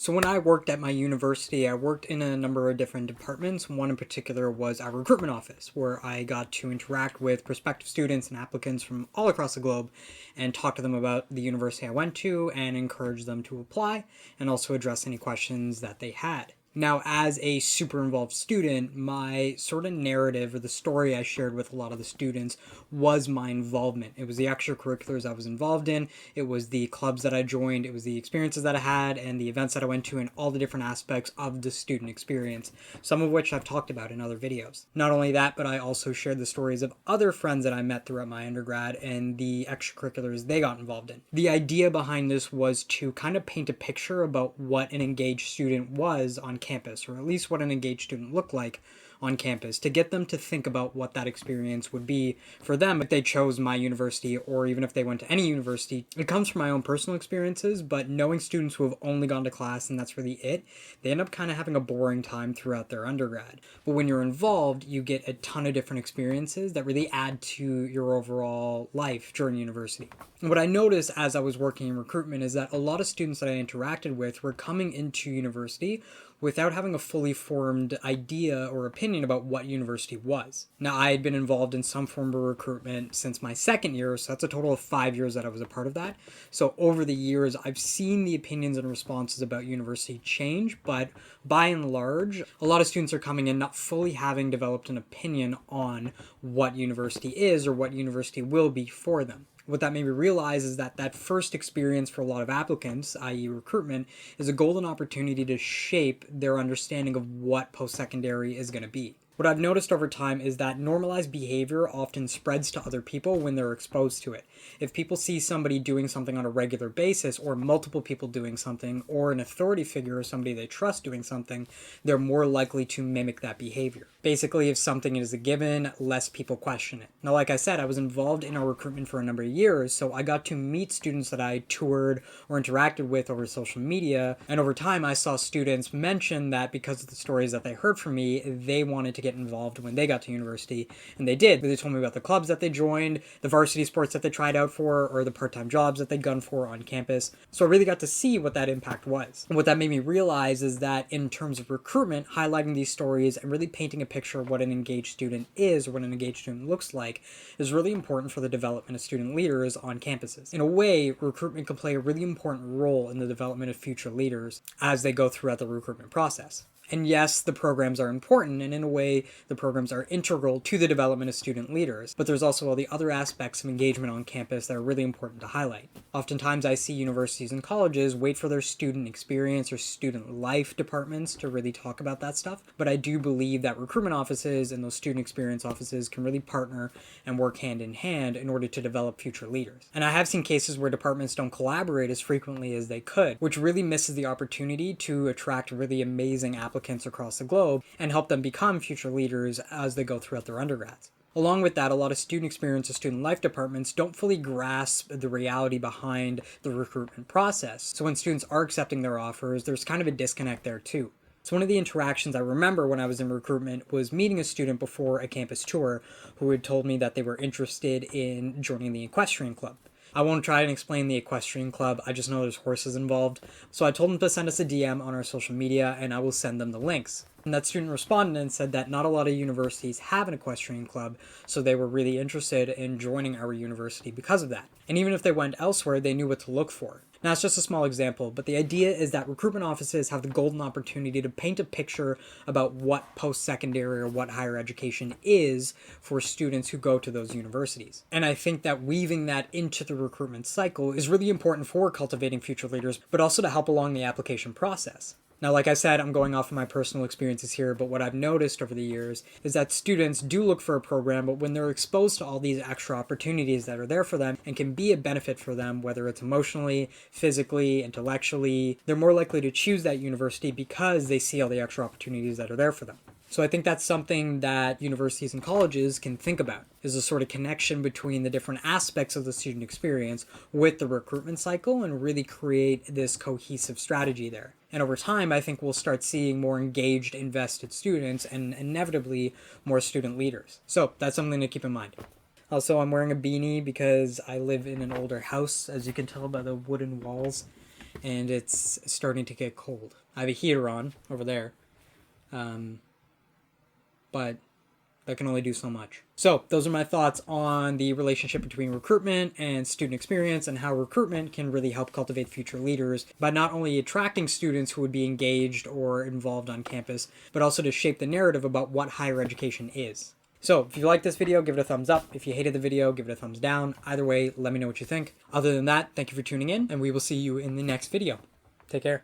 So when I worked at my university, I worked in a number of different departments. One in particular was our recruitment office, where I got to interact with prospective students and applicants from all across the globe and talk to them about the university I went to and encourage them to apply and also address any questions that they had. Now, as a super involved student, my sort of narrative or the story I shared with a lot of the students was my involvement. It was the extracurriculars I was involved in, it was the clubs that I joined, it was the experiences that I had, and the events that I went to, and all the different aspects of the student experience, some of which I've talked about in other videos. Not only that, but I also shared the stories of other friends that I met throughout my undergrad and the extracurriculars they got involved in. The idea behind this was to kind of paint a picture about what an engaged student was on campus, or at least what an engaged student looked like on campus, to get them to think about what that experience would be for them if they chose my university or even if they went to any university. It comes from my own personal experiences, but knowing students who have only gone to class and that's really it, they end up kind of having a boring time throughout their undergrad. But when you're involved, you get a ton of different experiences that really add to your overall life during university. And what I noticed as I was working in recruitment is that a lot of students that I interacted with were coming into university without having a fully formed idea or opinion about what university was. Now, I had been involved in some form of recruitment since my second year, so that's a total of 5 years that I was a part of that. So over the years, I've seen the opinions and responses about university change, but by and large, a lot of students are coming in not fully having developed an opinion on what university is or what university will be for them. What that made me realize is that that first experience for a lot of applicants, i.e. recruitment, is a golden opportunity to shape their understanding of what post-secondary is going to be. What I've noticed over time is that normalized behavior often spreads to other people when they're exposed to it. If people see somebody doing something on a regular basis, or multiple people doing something, or an authority figure or somebody they trust doing something, they're more likely to mimic that behavior. Basically, if something is a given, less people question it. Now, like I said, I was involved in our recruitment for a number of years, so I got to meet students that I toured or interacted with over social media, and over time I saw students mention that because of the stories that they heard from me, they wanted to get involved when they got to university, and they did. They told me about the clubs that they joined, the varsity sports that they tried out for, or the part-time jobs that they'd gone for on campus. So I really got to see what that impact was. And what that made me realize is that in terms of recruitment, highlighting these stories and really painting a picture of what an engaged student is or what an engaged student looks like is really important for the development of student leaders on campuses. In a way, recruitment can play a really important role in the development of future leaders as they go throughout the recruitment process. And yes, the programs are important, and in a way, the programs are integral to the development of student leaders, but there's also all the other aspects of engagement on campus that are really important to highlight. Oftentimes, I see universities and colleges wait for their student experience or student life departments to really talk about that stuff, but I do believe that recruitment offices and those student experience offices can really partner and work hand in hand in order to develop future leaders. And I have seen cases where departments don't collaborate as frequently as they could, which really misses the opportunity to attract really amazing applicants across the globe and help them become future leaders as they go throughout their undergrads. Along with that, a lot of student experience and student life departments don't fully grasp the reality behind the recruitment process. So when students are accepting their offers, there's kind of a disconnect there too. So one of the interactions I remember when I was in recruitment was meeting a student before a campus tour who had told me that they were interested in joining the equestrian club. I won't try and explain the equestrian club, I just know there's horses involved. So I told them to send us a DM on our social media and I will send them the links. And that student responded and said that not a lot of universities have an equestrian club, so they were really interested in joining our university because of that. And even if they went elsewhere, they knew what to look for. Now, it's just a small example, but the idea is that recruitment offices have the golden opportunity to paint a picture about what post-secondary or what higher education is for students who go to those universities. And I think that weaving that into the recruitment cycle is really important for cultivating future leaders, but also to help along the application process. Now, like I said, I'm going off of my personal experiences here, but what I've noticed over the years is that students do look for a program, but when they're exposed to all these extra opportunities that are there for them and can be a benefit for them, whether it's emotionally, physically, intellectually, they're more likely to choose that university because they see all the extra opportunities that are there for them. So I think that's something that universities and colleges can think about, is a sort of connection between the different aspects of the student experience with the recruitment cycle and really create this cohesive strategy there. And over time, I think we'll start seeing more engaged, invested students and inevitably more student leaders. So that's something to keep in mind. Also, I'm wearing a beanie because I live in an older house, as you can tell by the wooden walls. and it's starting to get cold. I have a heater on over there, but that can only do so much. So those are my thoughts on the relationship between recruitment and student experience, and how recruitment can really help cultivate future leaders by not only attracting students who would be engaged or involved on campus, but also to shape the narrative about what higher education is. So if you liked this video, give it a thumbs up. If you hated the video, give it a thumbs down. Either way, let me know what you think. Other than that, thank you for tuning in, and we will see you in the next video. Take care.